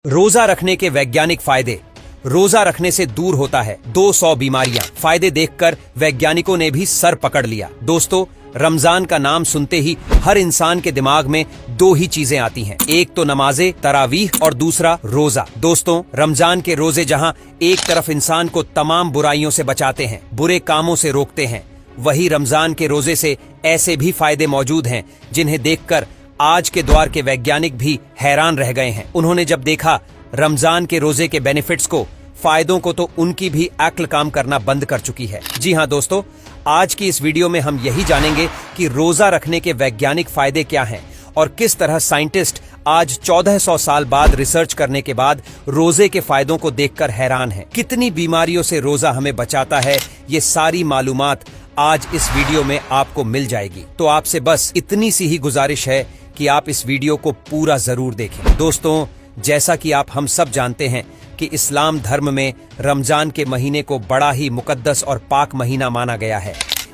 रोजा रखने के वैज्ञानिक फायदे। रोजा रखने से दूर होता है 200 बीमारियां। फायदे देखकर वैज्ञानिकों ने भी सर पकड़ लिया। दोस्तों, रमजान का नाम सुनते ही हर इंसान के दिमाग में दो ही चीजें आती हैं, एक तो नमाज़े तरावीह और दूसरा रोजा। दोस्तों, रमजान के रोजे जहां एक तरफ इंसान को तमाम बुराइयों से बचाते हैं, बुरे कामों से रोकते हैं, वही रमजान के रोजे से ऐसे भी फायदे मौजूद हैं जिन्हें देखकर आज के दौर के वैज्ञानिक भी हैरान रह गए हैं। उन्होंने जब देखा रमजान के रोजे के बेनिफिट्स को, फायदों को, तो उनकी भी अक्ल काम करना बंद कर चुकी है। जी हां दोस्तों, आज की इस वीडियो में हम यही जानेंगे कि रोजा रखने के वैज्ञानिक फायदे क्या हैं और किस तरह साइंटिस्ट आज 1400 साल बाद रिसर्च करने के बाद रोजे के फायदों को देखकर हैरान हैं। कितनी बीमारियों से रोजा हमें बचाता है, ये सारी मालूमात आज इस वीडियो में आपको मिल जाएगी। तो आपसे बस इतनी सी ही गुजारिश है कि आप इस वीडियो को पूरा जरूर देखें। दोस्तों, जैसा कि आप हम सब जानते हैं कि इस्लाम धर्म में रमजान के महीने को बड़ा ही मुकद्दस और पाक महीना माना गया है।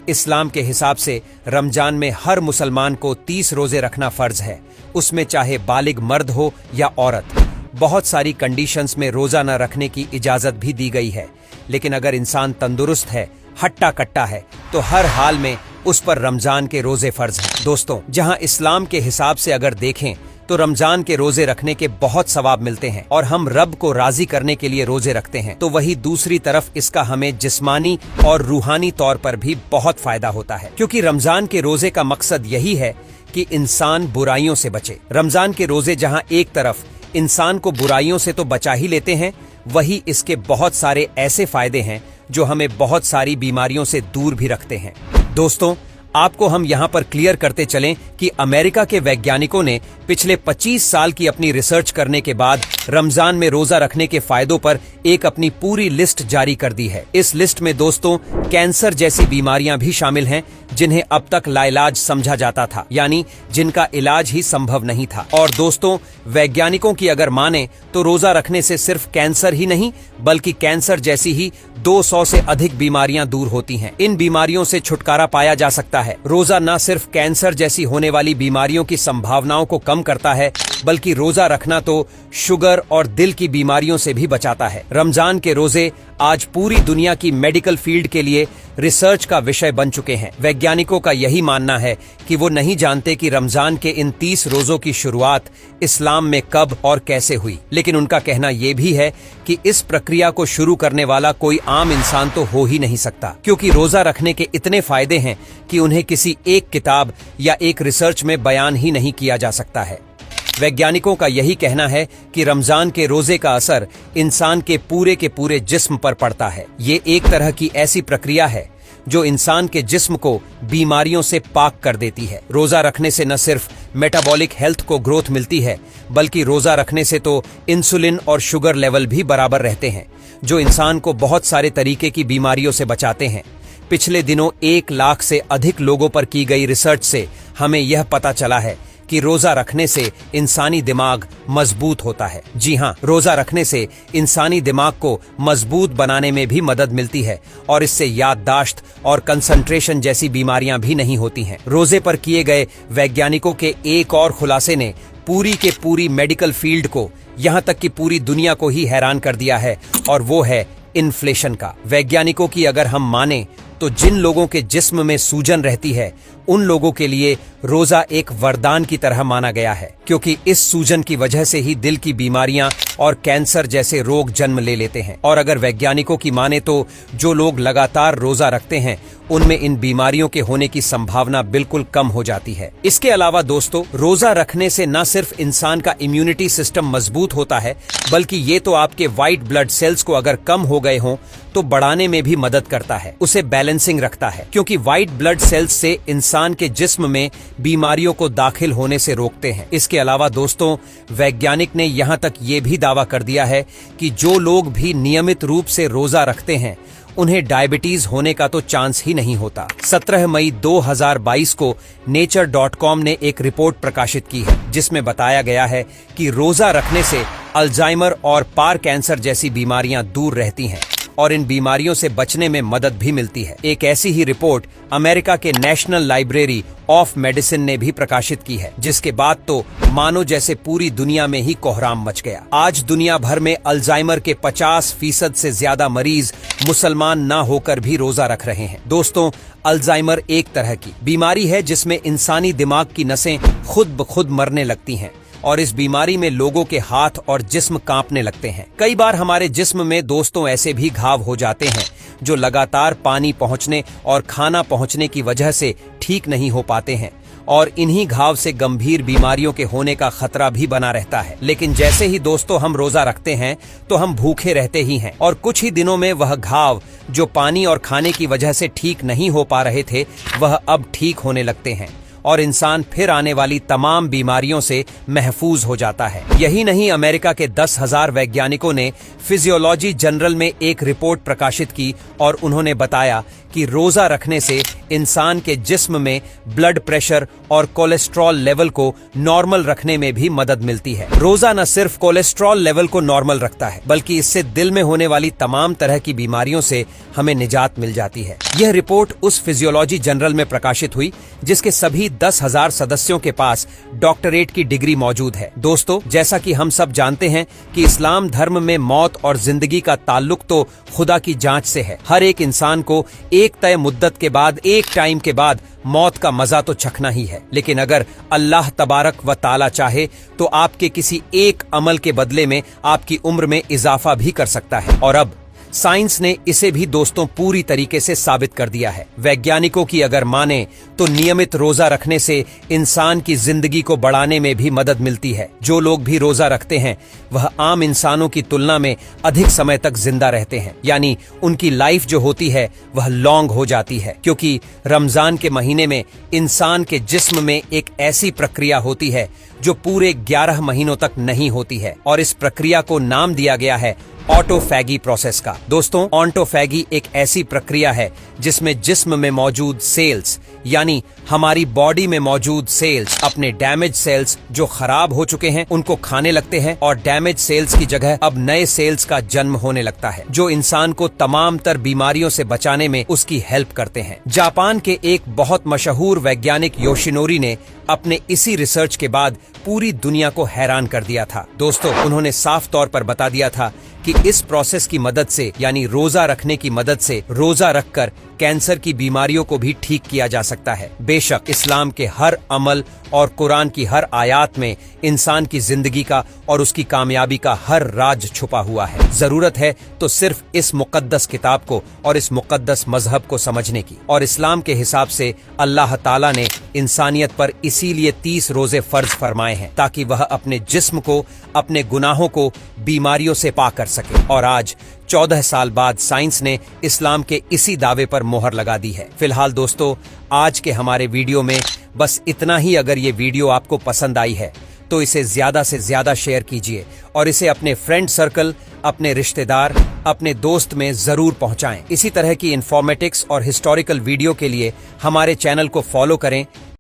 इस्लाम के हिसाब से रमजान में हर मुसलमान को 30 रोजे रखना फर्ज है, उसमें चाहे बालिग मर्द हो या औरत। बहुत सारी कंडीशंस में रोजा न रखने की इजाजत भी दी गई है, लेकिन अगर इंसान तंदुरुस्त है, हट्टा कट्टा है, तो हर हाल में उस पर रमजान के रोजे फर्ज हैं। दोस्तों, जहां इस्लाम के हिसाब से अगर देखें तो रमजान के रोजे रखने के बहुत सवाब मिलते हैं और हम रब को राजी करने के लिए रोजे रखते हैं, तो वही दूसरी तरफ इसका हमें जिस्मानी और रूहानी तौर पर भी बहुत फायदा होता है, क्योंकि रमजान के रोजे का मकसद यही है कि इंसान बुराइयों से बचे। रमजान के रोजे जहां एक तरफ इंसान को बुराइयों से तो बचा ही लेते हैं, वही इसके बहुत सारे ऐसे फायदे हैं जो हमें बहुत सारी बीमारियों से दूर भी रखते हैं। दोस्तों, आपको हम यहां पर क्लियर करते चलें कि अमेरिका के वैज्ञानिकों ने पिछले 25 साल की अपनी रिसर्च करने के बाद रमजान में रोजा रखने के फायदों पर एक अपनी पूरी लिस्ट जारी कर दी है। इस लिस्ट में दोस्तों कैंसर जैसी बीमारियां भी शामिल हैं जिन्हें अब तक लाइलाज समझा जाता था, यानी जिनका इलाज ही संभव नहीं था। और दोस्तों, वैज्ञानिकों की अगर माने तो रोजा रखने से सिर्फ कैंसर ही नहीं बल्कि कैंसर जैसी ही 200 से अधिक बीमारियां दूर होती हैं। इन बीमारियों से छुटकारा पाया जा सकता है। रोजा न सिर्फ कैंसर जैसी होने वाली बीमारियों की संभावनाओं को कम करता है, बल्कि रोजा रखना तो शुगर और दिल की बीमारियों से भी बचाता है। रमजान के रोजे आज पूरी दुनिया की मेडिकल फील्ड के लिए रिसर्च का विषय बन चुके हैं। वैज्ञानिकों का यही मानना है कि वो नहीं जानते कि रमजान के इन 30 रोजों की शुरुआत इस्लाम में कब और कैसे हुई, लेकिन उनका कहना यह भी है कि इस प्रक्रिया को शुरू करने वाला कोई आम इंसान तो हो ही नहीं सकता, क्योंकि रोजा रखने के इतने फायदे हैं कि उन्हें किसी एक किताब या एक रिसर्च में बयान ही नहीं किया जा सकता है। वैज्ञानिकों का यही कहना है कि रमजान के रोजे का असर इंसान के पूरे जिस्म पर पड़ता है। ये एक तरह की ऐसी प्रक्रिया है जो इंसान के जिस्म को बीमारियों से पाक कर देती है। रोजा रखने से न सिर्फ मेटाबॉलिक हेल्थ को ग्रोथ मिलती है, बल्कि रोजा रखने से तो इंसुलिन और शुगर लेवल भी बराबर रहते हैं, जो इंसान को बहुत सारे तरीके की बीमारियों से बचाते हैं। पिछले दिनों 1 लाख से अधिक लोगों पर की गई रिसर्च से हमें यह पता चला है कि रोजा रखने से इंसानी दिमाग मजबूत होता है। जी हां, रोजा रखने से इंसानी दिमाग को मजबूत बनाने में भी मदद मिलती है और इससे याददाश्त और कंसंट्रेशन जैसी बीमारियां भी नहीं होती हैं। रोजे पर किए गए वैज्ञानिकों के एक और खुलासे ने पूरी के पूरी मेडिकल फील्ड को, यहां तक कि पूरी दुनिया को ही हैरान कर दिया है, और वो है इन्फ्लेशन का। वैज्ञानिकों की अगर हम माने तो जिन लोगों के जिस्म में सूजन रहती है, उन लोगों के लिए रोजा एक वरदान की तरह माना गया है, क्योंकि इस सूजन की वजह से ही दिल की बीमारियां और कैंसर जैसे रोग जन्म ले लेते हैं। और अगर वैज्ञानिकों की माने तो जो लोग लगातार रोजा रखते हैं, उनमें इन बीमारियों के होने की संभावना बिल्कुल कम हो जाती है। इसके अलावा दोस्तों, रोजा रखने से न सिर्फ इंसान का इम्यूनिटी सिस्टम मजबूत होता है, बल्कि ये तो आपके व्हाइट ब्लड सेल्स को अगर कम हो गए हों तो बढ़ाने में भी मदद करता है, उसे बैलेंसिंग रखता है, क्योंकि व्हाइट ब्लड सेल्स से इंसान के जिस्म में बीमारियों को दाखिल होने से रोकते हैं। इसके अलावा दोस्तों, वैज्ञानिक ने यहाँ तक ये भी दावा कर दिया है कि जो लोग भी नियमित रूप से रोजा रखते हैं, उन्हें डायबिटीज होने का तो चांस ही नहीं होता। 17 मई 2022 को nature.com ने एक रिपोर्ट प्रकाशित की है, जिसमें बताया गया है कि रोजा रखने से अल्जाइमर और पार कैंसर जैसी बीमारियां दूर रहती हैं। और इन बीमारियों से बचने में मदद भी मिलती है। एक ऐसी ही रिपोर्ट अमेरिका के नेशनल लाइब्रेरी ऑफ मेडिसिन ने भी प्रकाशित की है, जिसके बाद तो मानो जैसे पूरी दुनिया में ही कोहराम मच गया। आज दुनिया भर में अल्जाइमर के 50% से ज्यादा मरीज मुसलमान ना होकर भी रोजा रख रहे हैं। दोस्तों, अल्जाइमर एक तरह की बीमारी है जिसमें इंसानी दिमाग की नसें खुद ब खुद मरने लगती हैं और इस बीमारी में लोगों के हाथ और जिस्म कांपने लगते हैं। कई बार हमारे जिस्म में दोस्तों ऐसे भी घाव हो जाते हैं जो लगातार पानी पहुंचने और खाना पहुंचने की वजह से ठीक नहीं हो पाते हैं और इन्हीं घाव से गंभीर बीमारियों के होने का खतरा भी बना रहता है। लेकिन जैसे ही दोस्तों हम रोजा रखते हैं तो हम भूखे रहते ही हैं और कुछ ही दिनों में वह घाव जो पानी और खाने की वजह से ठीक नहीं हो पा रहे थे वह अब ठीक होने लगते हैं और इंसान फिर आने वाली तमाम बीमारियों से महफूज हो जाता है। यही नहीं, अमेरिका के 10,000 वैज्ञानिकों ने फिजियोलॉजी जर्नल में एक रिपोर्ट प्रकाशित की और उन्होंने बताया कि रोजा रखने से इंसान के जिस्म में ब्लड प्रेशर और कोलेस्ट्रॉल लेवल को नॉर्मल रखने में भी मदद मिलती है। रोजा न सिर्फ कोलेस्ट्रॉल लेवल को नॉर्मल रखता है बल्कि इससे दिल में होने वाली तमाम तरह की बीमारियों से हमें निजात मिल जाती है। यह रिपोर्ट उस फिजियोलॉजी जर्नल में प्रकाशित हुई जिसके सभी 10,000 सदस्यों के पास डॉक्टरेट की डिग्री मौजूद है। दोस्तों, जैसा कि हम सब जानते हैं कि इस्लाम धर्म में मौत और जिंदगी का ताल्लुक तो खुदा की जांच से है। हर एक इंसान को एक तय मुद्दत के बाद, एक टाइम के बाद मौत का मजा तो चखना ही है। लेकिन अगर अल्लाह तबारक व ताला चाहे तो आपके किसी एक अमल के बदले में आपकी उम्र में इजाफा भी कर सकता है और अब साइंस ने इसे भी दोस्तों पूरी तरीके से साबित कर दिया है। वैज्ञानिकों की अगर माने तो नियमित रोजा रखने से इंसान की जिंदगी को बढ़ाने में भी मदद मिलती है। जो लोग भी रोजा रखते हैं वह आम इंसानों की तुलना में अधिक समय तक जिंदा रहते हैं, यानी उनकी लाइफ जो होती है वह लॉन्ग हो जाती है, क्योंकि रमजान के महीने में इंसान के जिस्म में एक ऐसी प्रक्रिया होती है जो पूरे 11 महीनों तक नहीं होती है और इस प्रक्रिया को नाम दिया गया है ऑटोफैगी प्रोसेस का। दोस्तों, ऑटोफैगी एक ऐसी प्रक्रिया है जिसमें जिस्म में मौजूद सेल्स, यानी हमारी बॉडी में मौजूद सेल्स अपने डैमेज सेल्स जो खराब हो चुके हैं उनको खाने लगते हैं और डैमेज सेल्स की जगह अब नए सेल्स का जन्म होने लगता है जो इंसान को तमाम तर बीमारियों से बचाने में उसकी हेल्प करते हैं। जापान के एक बहुत मशहूर वैज्ञानिक योशिनोरी ने अपने इसी रिसर्च के बाद पूरी दुनिया को हैरान कर दिया था। दोस्तों, उन्होंने साफ तौर पर बता दिया था कि इस प्रोसेस की मदद से, यानी रोजा रखने की मदद से, रोजा रखकर कैंसर की बीमारियों को भी ठीक किया जा सकता है। बेशक इस्लाम के हर अमल और कुरान की हर आयत में इंसान की जिंदगी का और उसकी कामयाबी का हर राज छुपा हुआ है। जरूरत है तो सिर्फ इस मुकद्दस किताब को और इस मुकद्दस मजहब को समझने की। और इस्लाम के हिसाब से अल्लाह ताला ने इंसानियत पर इसीलिए 30 रोजे फर्ज फरमाए हैं ताकि वह अपने जिस्म को, अपने गुनाहों को बीमारियों से पाक कर सके। और आज 14 साल बाद साइंस ने इस्लाम के इसी दावे पर मोहर लगा दी है। फिलहाल दोस्तों, आज के हमारे वीडियो में बस इतना ही। अगर ये वीडियो आपको पसंद आई है तो इसे ज्यादा से ज्यादा शेयर कीजिए और इसे अपने फ्रेंड सर्कल, अपने रिश्तेदार, अपने दोस्त में जरूर पहुंचाएं। इसी तरह की इन्फॉर्मेटिक्स और हिस्टोरिकल वीडियो के लिए हमारे चैनल को फॉलो करें।